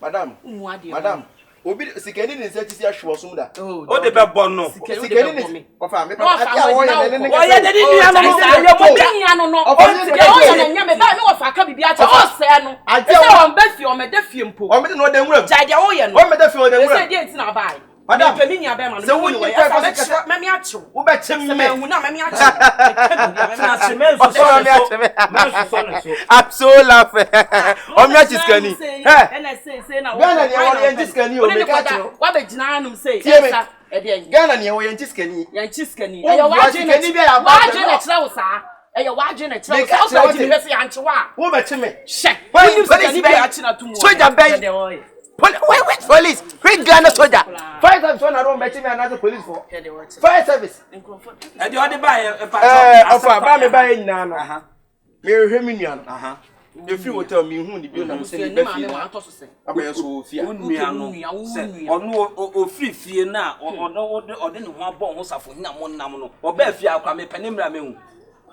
Madam. Obi sikeni ni nse tisi ahwe osum da. O de be bon no. Sikeni ni ofa me pa atia wo ye ne. O ye de ni anu no. O ye na nya me ba me wo fa ka bibia cha o se no. Se o mba fi o me da fie mpo. O me de no de nwura. Ja de wo ye no. O me da fie o de nwura. Se de nti na bai. Madam, pe mi nya ba ma no. Se wo ni kwa me mi achu. Wo be chem me. Hu na me mi achu. I'm so laughing. I'm not just scanning. Say na. Ghana ni wo yen scanning o me ka cho. Wa be gina anum say. Ghana ni wo yen scanning. Yan scanning. Eyo wa je na kira wo sa. Eyo wa je na kira wo sa. O ba je me se yan chewa. Wo be cheme. She. Police be a chi na tumu. Soldier be. Wait, police. Great Ghana soldier. 5 times one around me another police for. Fire service. E de o de buy ofa ba me buy nyina no. Me hwe me nua no. The free hotel me hu ni bi na me say be fie. Abaye so fie. Onua no. Se ono o free fie na o de ne ho abon ho safo hina mo nam no. O ba fie akwa me penimra me hu.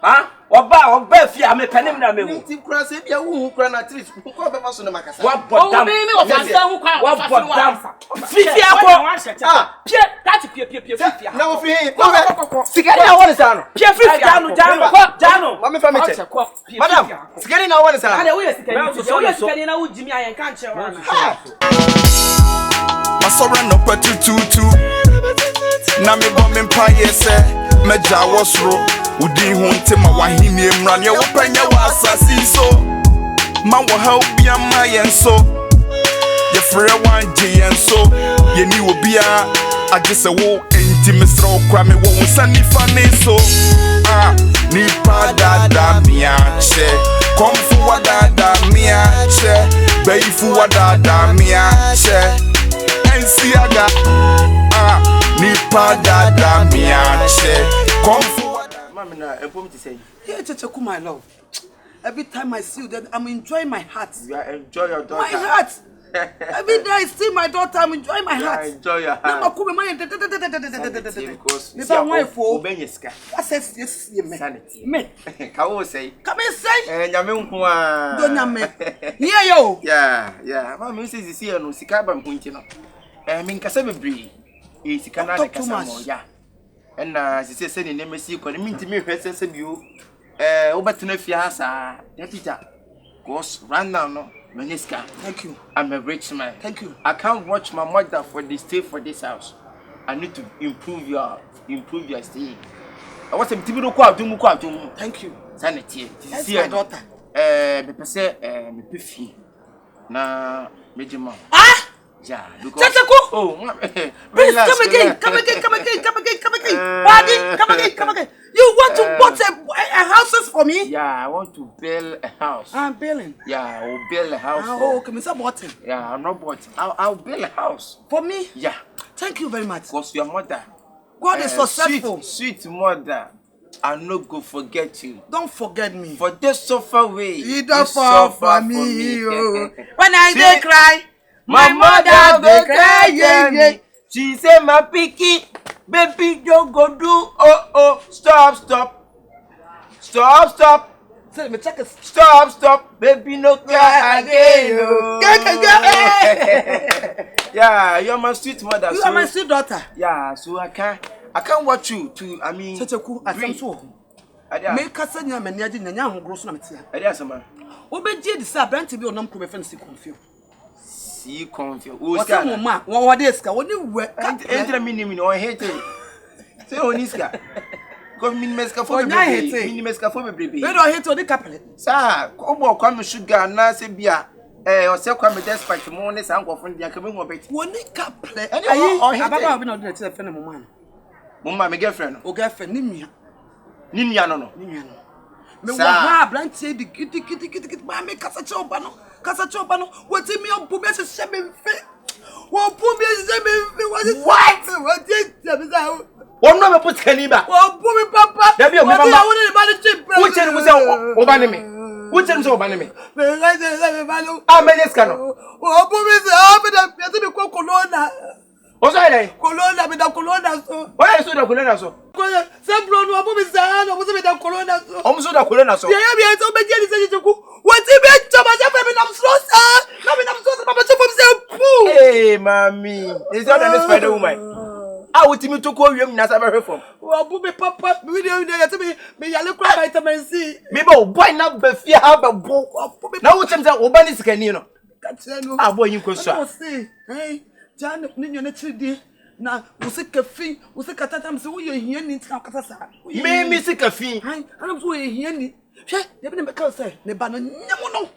Ha? Oba fie a me penimra me hu. Ti kura se bia hu kura na treat. Ko be maso na makasa. Wa bodam. Me o fa san hu kwa. Wa bodam. Fie akwa. Pie, that pie fie. Na wo free. Sikari na won sa no. Pie free Jano. Ma me fa me che. Madam, sikari na won sa. Ade wo ye sikari na wo jimi ayen kan che wa. Masora no patututu. Na me bo me pa yese. Meja wosro. Udi hunte ma wahini emran ye wopanya wa asasi so ma wo ha obi ama yenso ye frere wanje yenso ye ni obi a agese wo enti mesra okra me wo nsani fa ne so ni pa dada miache komfu wa dada miache beifu wa dada miache ensi aga ni pa dada miache komfu yeah, Kyekyeku, my love. Every time I see you, then I'm enjoying my heart. You enjoy your daughter. My heart. Every day I see my daughter, I'm enjoying my heart. Enjoy your heart. Now, because you are wife for Benyeska. I says yes, me. Can say? Come and say. Yamen kwa. Don't yame. Yeah, yo. Yeah. Mama says you see no Sika bam kuntino. Min kasa bebre. E Sika na kasa mo ya. And she said, "Send name see, because mean to me, person said you, over to Fiasa, Deputy, goes run now, no, Meniska. Thank you. I'm a rich man. Thank you. I can't watch my mother for the stay for this house. I need to improve your stay. I want some people to do. Thank you. Sanity. That's my daughter. Me pese, me pifi. Na, Major. Yeah, because Kyekyeku! Please come again. Buddy, come again. You want to bought a houses for me? Yeah, I want to build a house. I'm building. Yeah, I will build a house. Okay, Mr. Bottom. Yeah, I'm not bought. I'll build a house. For me? Yeah. Thank you very much. Because your mother. God is successful. Sweet mother. I'll not go forget you. Don't forget me. For this suffer way. You don't fall for me. When I dey cry. My mother go cry, yeah. She say my picky, baby don't go do. Stop. Say me check it. Stop, baby no cry again. Yeah, you're my sweet mother. You are my sweet daughter. Yeah, so I can't watch you to. I mean, Kyekyeku, asem so. Me kasa nya mani agi nya ho grosso na metia. Ade asema. Obeje di sa brand bi onam ko be fan C-Confion. C-Confion. What's Momaas? What is Sika? What do you enter me or hate it? Say on Sika. Because meska for me meska for me baby. You don't hate on the couple. Sir, come come sugar na se bia o se kwa me despite mo ne san go fun dia ka me ho bet. Woni couple. Ayi, ababa bi na do na friend Momaas. Momaas me girlfriend. O girlfriend ni nua no. Me wa ha brand say di kiti ba me kasa choba no. What me on put me as a seven feet? What put me as a seven? What did you one no put Caniba? What put me, Papa? There be a woman. Which one was Obaneme? Which one was Obaneme? I'm a Nescano. What put me the Colonna? What's that? Colonna with the Colonna. Why is it a Colonna? So, some blown what was that? Was it a Colonna? Almost a Colonna. So, yeah, so many. What's it? I'm so sorry. I'm so sorry. Hey, mommy. Is that an spider woman? I would me to call you Nazareth from. Well, Booby Papa, we don't know me. I look like vitamin C. Maybe boy not be fear have a book. Now, what's that? Obanis can you know? Ah, boy, you could say. Hey, John, Ninian Chidi. Now, was it cafe? Was it Catatam? So you're here in Catasa. May miss a cafe. I don't know here. Never because say, Nebano, no.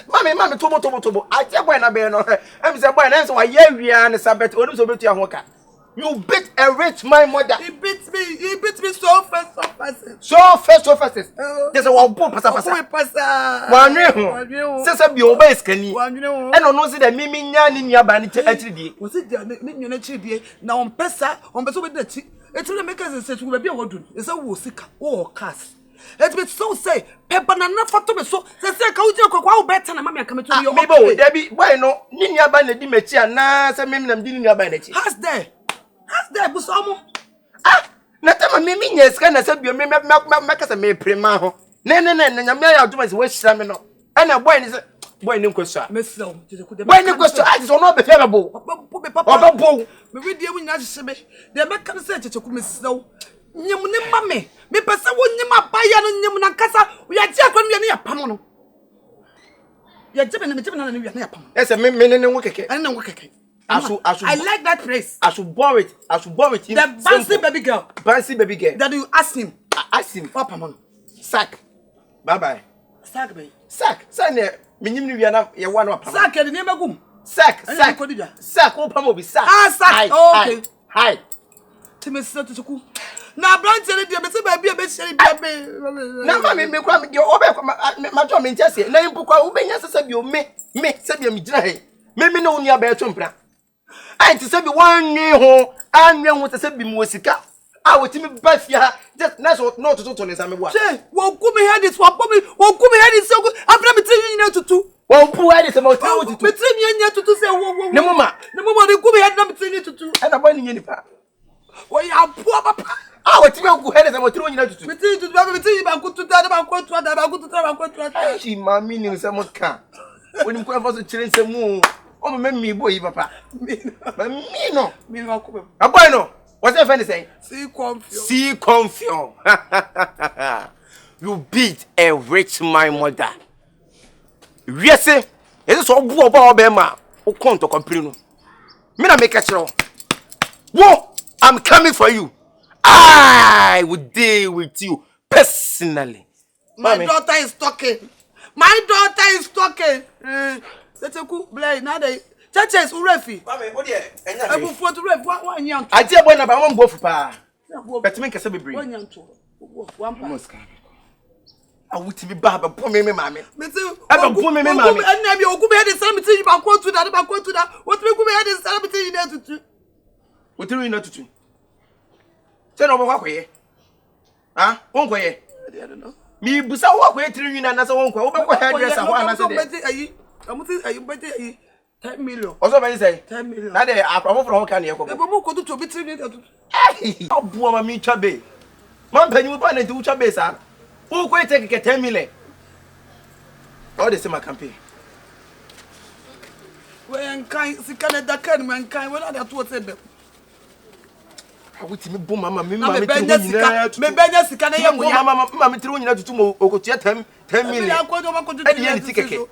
Mammy, Tomo. I tell when I be on her. I'm the boy, and answer why we are on the Sabbath or so bit your worker. You beat a rich my mother. He beats me so fast. So first. There's a one poor passa. One new. Says a bio base can you? And on knows that Mimi Yan in your banity actually. Was it the now on Pessa, on Peso with the tea? It's really make us say to be able to. It's a Sika or cast. Let me so say, Pepper and not for to so. They say, Kaujo, better than Mamma coming to your Mabel, Debbie, why no? Ninia Bandy Mechia, Nasa Mimim didn't your vanity. Has there, Busamo? Ah, Natama Mimi, yes, can I say you may make us a may prima? No, I'm not doing West Samino. And a boy is a boy in question. Miss So, when you question, I shall not be favorable. Papa, we dear with Nashi, they make consent to Miss So. Mammy, me person wouldn't my buyer and Yamanakasa. We are just going to be a pamono. You're jibbing and jibbing and you're pam. That's a minute and wicked. I know what I like that phrase. I should borrow it. The fancy baby girl. Fancy baby girl. That you ask him. Ask him. Papa, sack. Bye. Sack me. Sack. Sanya. Minimum you are you one of sack and never go. Sack. Sack. Open will be sack. Ah, sack. Okay. Hi. Timmy said to school. Now, Branch said, baby, a bit. Now, mammy, me come your over my job in Chelsea. Name book, I will be necessary. You make said you dry. Maybe no near bear chumpra. I to say 1 year home, and young with a said be Sika. I will tell me back here. Just not to talk to some what. Won't come here this one, Bobby. Won't come here so good. I've never taken you to two. Well, poor is about between you and to say, no, Mamma. No more, they come here, number 3 to 2. And I'm running in the park. Well, you are poor papa. I will tell you head about 2 years to between you about to tell about what to she, my meaning someone can. When you come for the children, some more. Oh, me, boy, papa. Me no. A boy, no. What's that funny saying? C-Confion. You beat a rich my mother. Yes, it is all about Bema. Who come to complain? Me not make a show. Whoa, I'm coming for you. I will deal with you personally. My daughter is talking. Let's go play now. They churches urefi. Mami, what there? I go for to ref one young. I tell boy na ba won go for pa. But me kase bebre. One young to. One pa. I would be baba po me mami. Me say. I go po me mami. And na be ogu be dey sell me tin you ba ko to that. What me go be dey sell me tin you dey tutu. What do you not to do? Say no ba kwaye. Ah, won kwaye. I don't know. Me busa wa kwaye 3 win na say won kwaye. Wo be kwa hairdresser ho na say dey. I'm saying 10 million. Also, when you say 10 million. now they are from how can you come? The book go to be 3 million. Hey, how poor my me chabe. Man, penny will buy into chabe, sir. Who can take 10 million? All the same campaign. When kind, Sika that kind, mankind, when are what said them? I would see me boom, mamma, me, mamma, me benya Sika, mamma, throwing you to mo, or 10 million. I didn't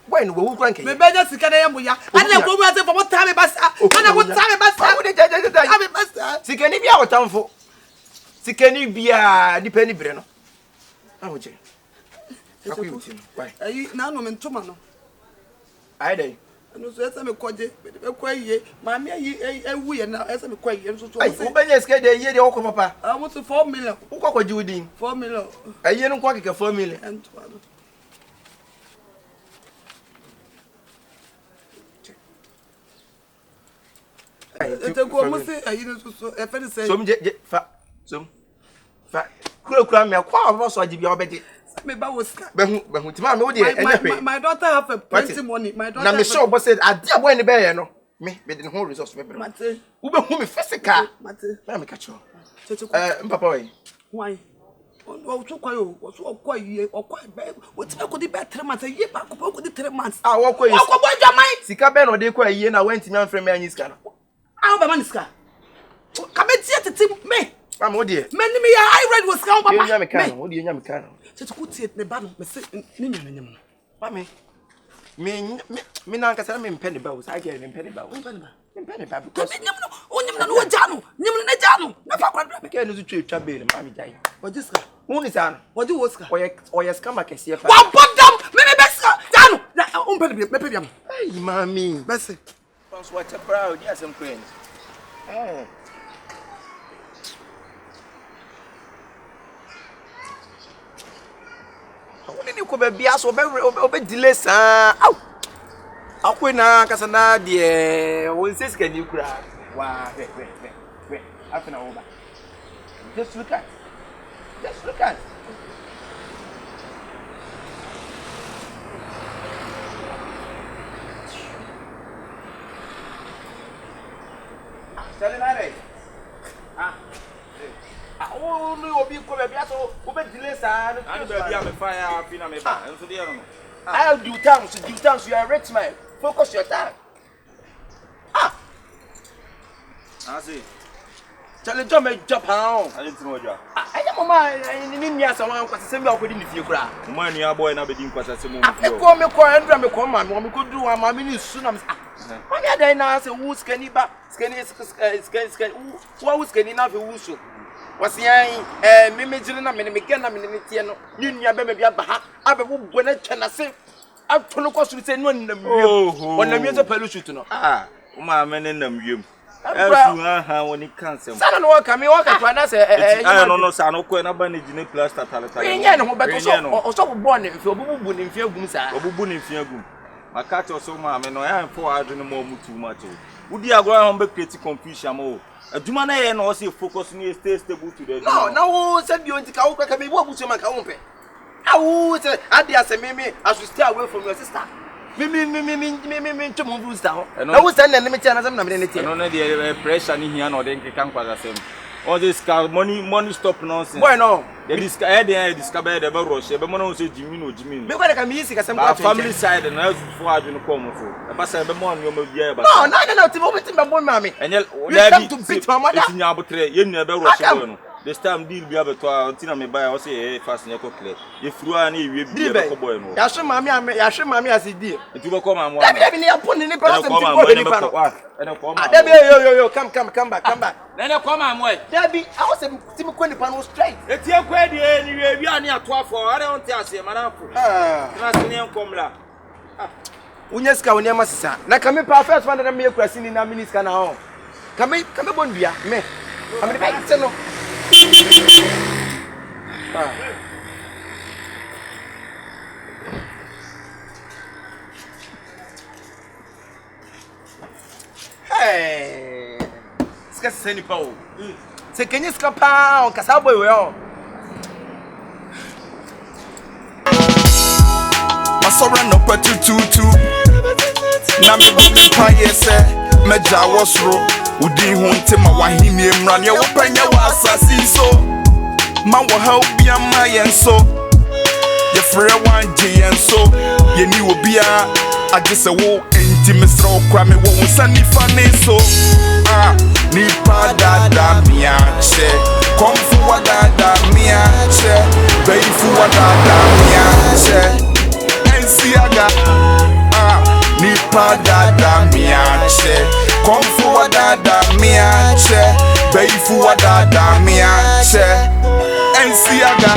when we will crank it. Me benya Sika na yamuya. And go we for what time basta. And what time basta. Sika ni bia what for. Sika ni bia depend breno. Amoje. Akuti. Why? Ayi na no mentoma no. Ai dai. No so esa me koje. Me kwaye. Ma me ayi ewu ye na esa me kwaye nso so. Ai wo benya Sika dey ye dey wo papa. I want 4 million. Wo kwaje udin. 4 million. Ayi no kwa keke 4 million. Antwa. Ete ko mo se ayi no so e fe say so fa kura me kwa bo so agi bia obedi me ba wo ska behu ti ma me wo de enya hwe my daughter have a plenty money my daughter na me sure bo say ade boy ne be ye no me de no resource be bre mate wo behu me physical mate na me ka cho mpapa we why so kwayo, so kwaye, or quite bad. What's I could be better months a year back, could be 3 months. I walk away. Sika Ben or they quite a year and I went to me from my scan. How about Maniska? Come and see it, me. I'm what dear. Many me, I read was come by my mechanic. What do you mean, mechanic? Just could see it, the bottom, me now because I'm in penny bells. I get in penny bells. In penny bells because no Jano, Nimana Jano, I can't do trip to be mammy dying. What this? Moon is on. What do Oscar? Or yes, come back and see if I want them, maybe best Jano, maybe. Hey, mammy, Bessie. What a proud, yes, I'm friends. When you come be asked over delays, oh, I'll quit now, Cassana, dear. When says, can you cry? Wow, wait, half an hour. Just look at. Salinare. Oh, no, be come be aso, obe delay sir. And baby, I'm a fire, I've been a man. And so there. I'll do towns, you are a rich man. Focus your time. I see. Tell the job, make job how. I didn't know job. I am my in India, someone was the same opportunity if you cry. Money, our boy, and I've been quite a similar. I call me call and me come man, we could do a mammy soon. I'm Daina say, who's skinny back, skinny, what was skinny enough? Who was yang, Mimijina, Minimicana, Minimitiano, Nunia, baby, Abba, when I can say, I've told us to say, no, when the music pollution to know. My men in them, you. When it can't say, I don't know what coming walk and find us. I don't know, son, no, quite a bandage in a plaster. Or so born if you're booing in fear goods, or booing in fear good. My cat or so, mamma, and I am 4 hours no more too much. Would you go on back to Confucian? A Jumana and also focus on stay stable to the no, said you in the cow, what would you make a woman? I would say, I dare say, Mimi, I should stay away from your sister. Mimi, to move down. And I was sending them to another minute. No, the pressure in here, no, then can't quite the same. All this car money stop nonsense. Why no? They discovered the Roche, but Mono said Jimmy. Maybe I can be easy as some family side and else before I don't come for. A pass a money, you may be able no, to move it in my boy, mammy. And you'll come to beat my mother in your boutre, you never rush. This time deal be able to until me buy or say fast in your cocklet. If you are any, you be a boy. Yashim mammy as he did. It will come and one. I've put in the person. Come back. Then I come and wait. Debbie, I was a Tim Quentin straight. It's your query anyway. We are near 12 for I don't tell you, man. Unyeska unyamasa. Na kame perfect one na me kwasi ni na minister na ho. Kame bonbia me. Kame ba ite no. Hey. Ska seni pa o. Se kenye ska pa on kasa boy we on. Masora no patututu na me bombe paye se meja wosro udi hunte ma wahini emran ye wopanya wa asasi so ma wo ha obi ama yenso ye frɛ wanje yenso ye ni obi a agese wo enti mesra okra me wo nsani fane so ni padada miache komfu wadada miache beifu wadada miache Siaga nipa dada miache komfu wadada miache beifu wadada miache ensiaga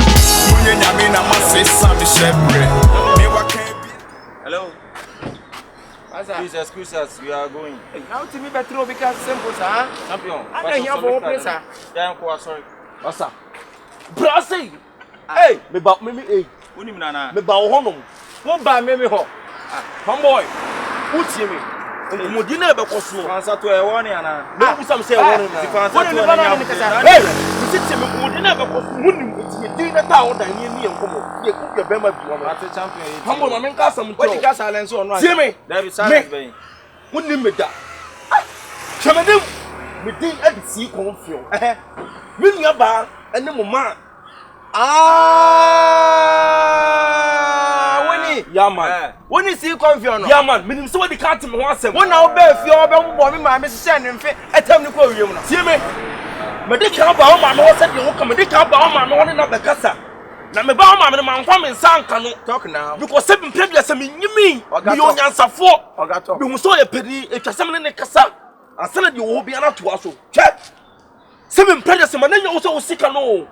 munye nyame na masesa mi shebre me wakebi. Hello. Please excuse us, we are going. How to me better because simple sir. Champion. I don't hear for place sir. Yeah, I'm sorry. What's up? Brassy. Hey, me ba me eh. Unim nana. Me ba honum. Wọ́n bá mi hɔ homeboy wutie mi omodi na be koso fansa to e won ana na bu sam say won na fansa to na nya hey wutie mi omodi na be koso munim wutie din na ta odan ni ni enkomo ye ku ke bema bi won ate champion yi homeboy ma men ka sam to what you silence on no tie mi there be silence ben munim me da chamedem me din e bi C-Confion me nua ba ene mo ma Woni. Yeah man. Woni C-Confion. Yeah man. Me so the cat me wan asem. Wona wo ba fie wo ba bo me ma me hye ne mfe etam ni ko wiem no. See me. Me de kan ba o ma me wo se de wo ka me de kan ba o ma me wo ne na be kasa. Na me ba o ma me man kwa me nsanka no. Talk now. Because se me previous me nyimi. Me yo nyansafo. Oga talk. Me hu so ye pedi etwasem ne kasa. Asana de wo bia na to aso. Che. Se me previous me na nya wo so Sika no.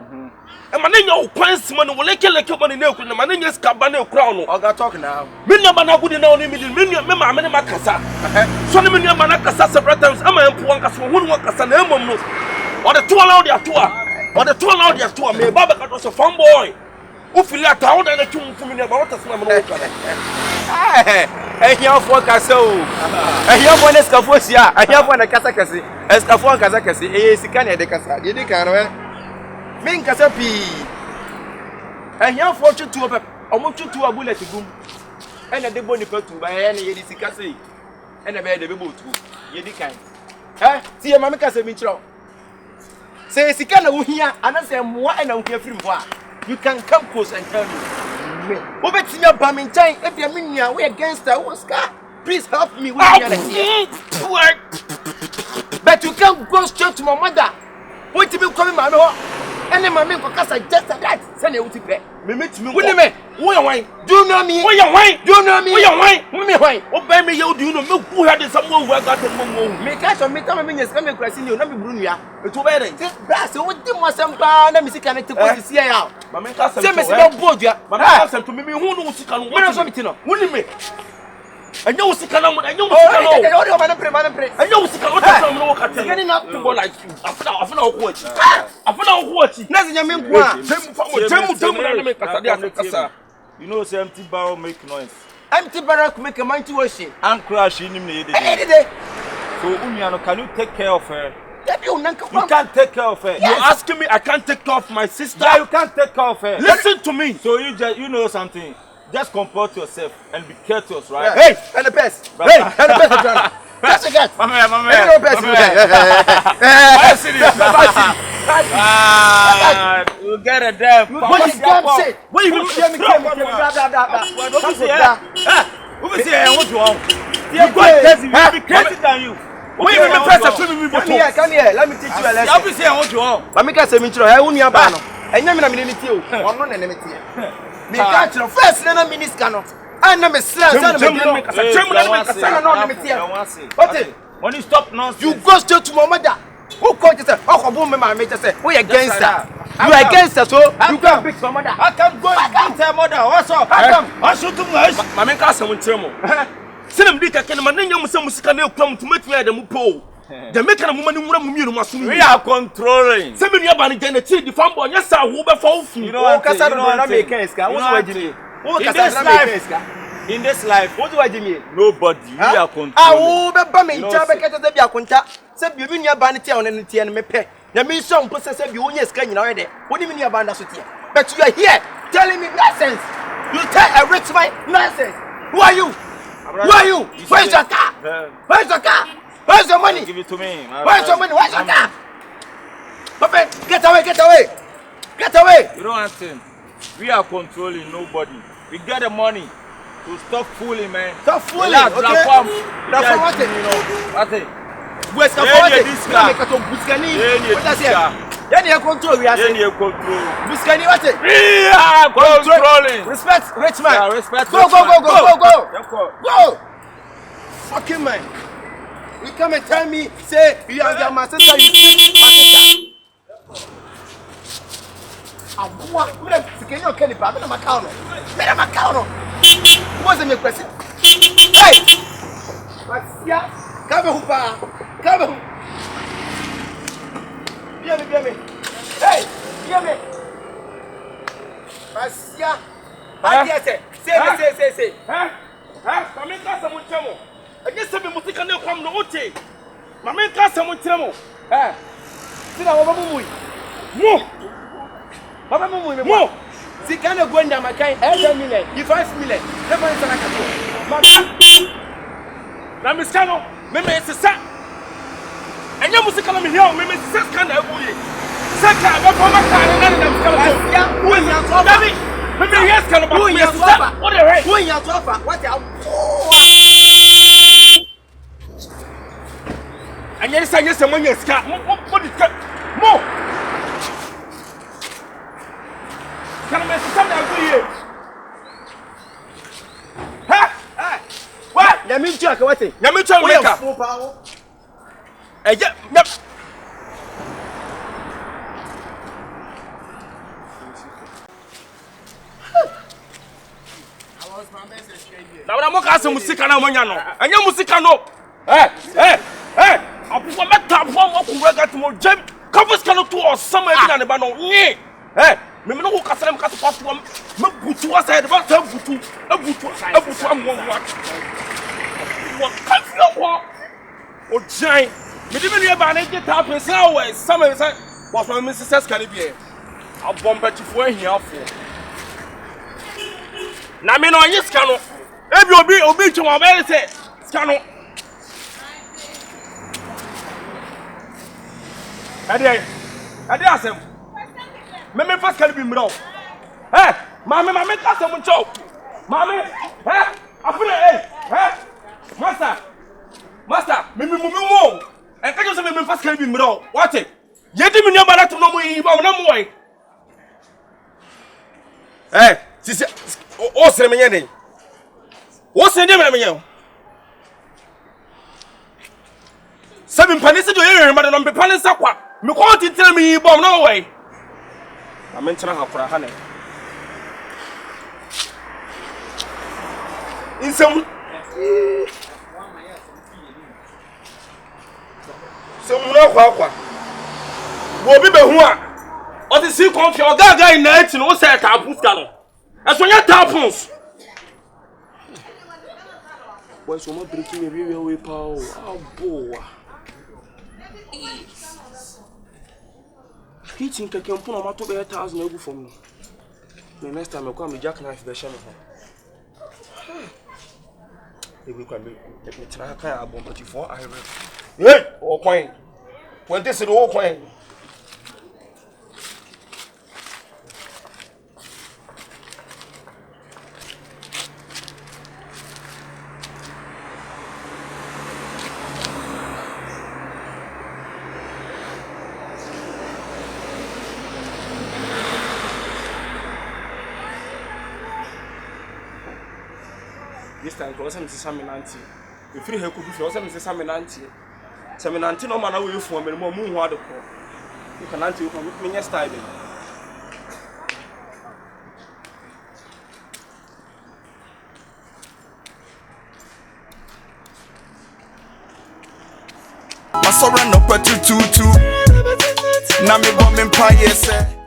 E ma na nya wo kwansi mo no wo leke mo ne na ekuru na ma na nya Sika ba na ekura no. Oga talk now. Me nya ba na gudi na oni me me ma me ne makasa. So ne me nya ba na kasa several times ama empo an kasa hu no kasa na emom no. O de to allow the atua. O de to allow the atua me baba ka to so fanboy. O fili ata o da na twum fumi ne ba what asema me no wo kala. Ehia kasa o. Ehia fo ne skafo sia. Ehia fo na kasa kase. Skafo kasa kase. Sika na de kasa. De kan no. Me nkasa pi. Ehia fo tutu o omo tutu a bullet gum. Ena de boni patu ba ye ne ye di sika sei. Ena be de be botu. Ye di kan. Ti ye ma me kasa mi kiro. Say Sika na wo hia anase moa ena wo hia firim ho a. You can come close and tell me. What about your Bamintain? If you're mean, we against the Oscar. Please help me with but you can't go straight to my mother. What to be coming, my lord? And then my men for Casa just that. Send you to pay. Me meet me. What do you mean? Do you know me? What you wine? Do you know me? What you wine? Me wine. What by me you do you know me who had someone who got the moon? Me catch on me come and yes, come and cross in you, not be Brunia. It's over there. That's what you must have found. Let me see, can I take the sea out? My man can't say, Mr. Bodia. My man to me who knows she can win something. What do you mean? I know Sika no, I know Sika no. I know Sika no. Getting up to go like you. I feel watch. Nothing you mean you know, say empty barrel make noise. Empty barrel make a mind to worship. And crash in him the So, Unyano, can you take care of her? You can't take care of her. Yes. You're asking me, I can't take care of my sister? Yeah, you can't take care of her. Listen to me. So, you know something. Just comport yourself and be courteous, right? Hey, and the best. Hey, and the best. That's a guy. Mama. You get a damn. What is damn shit? What you hear me? Who is here? What you want? You're crazy than you. Come here. Let me teach you a lesson. I'll be saying what you want. Let me get some intro. I won't have and you mean you. I'm not an enemy. Me catch your first name minister. And I'm a slave. When you stop nonsense, you go straight to my mother. Who called you? Oh, boom, my mate say, we against her. You against her, so you can't pick my mother. I can't go and tell mother. What's up? I shoot too much. My man can't say one term. Send him Dika can man name some Sika no come to meet me at the Mupo. The making a woman who must we are controlling. Some of your body generate the farm boy. Yes, I will be for you know what I'm in this life, what do I mean? Nobody. We are controlling. I will be bumming. Chabaka be a contact. Say you mean your vanity on any and me pay. The mean some possess you only scan already. What do you mean your band? But you are here telling me nonsense. You tell a rich man nonsense. Who are you? Who are you? Where's your car? Where's your car? Where's your money? Give it to me. Where's your money? Where's your car? Get away! You don't understand. We are controlling nobody. We get the money. So stop fooling, man. Stop fooling, Relax, okay? That's what it. What it? Where's the control. We are control. Buscani, what it? We are controlling. Respect, rich man. Yeah, respect. Go. Fucking man. You come and tell me, say you are my sister. What's the question? Hey! Come on. Hear me. Hey! Hear me. Say. Huh? My man can't say one term. I guess some music can come no OT. My man can't say one term. Sit down, Move. See, can you go in there, my kind? 8 million, you 5 million. Never is like a Namiscano, Meme is a son. And you must come here, Meme is a kind of way. Sika, but for my car and then who is your David? Maybe yes, can about who is your what the right? Who is your what the and yes, I guess someone is cat. What is cat? More. Can I make something out here? Huh? What? Let me check what it. Let me check what it. Yep. Now I'm going to Sika now. And you Sika no. Hey. I put my top one up to regard to more gem. Covers cannot do or somewhere in the banner. Hey, me no go kasem kaso pass one. Me butu aside the back butu. A butu am one. What can't you walk? Oh, giant. Me didn't hear about it. Get up and say, oh, somewhere was my Mrs. Caribbean. I'll bomb at you for here for. Now, me no yes cano. If you be to my belly, say, cano. Ade asem. Me first can be mro. Eh, mama ka some chow. Mama, afuna Master, me mo. En ka just me first can be mro. What it? Yeti me nyamba na to no mo yi ba na mo yi. Sisi o sere me nyene. O sere me nyene. Seven panisi do yere ma no mpe panisa kwa. Me ko titire me yi bom no way. Na me ntena hakura ha ne. Insem. So muna kwa. Wo bi be hu a. O ti C-Confion gaga ina eti no say tapu ska no. Eso nya tapons. Boy so mo breaking me we power. Abo. Hitting Kyekyeku no matter 1,000 egu from me. The next time I come with jackknife the shame her. They will come me try can abom 24 I will. Hey, o coin. When this is o coin. This time, I was saying, Saminanti. If you could be for some Saminanti, Saminanti, no man, I will form a more moon. You can answer you from me next time. My sorrow no put you. Na me bomb empire, sir.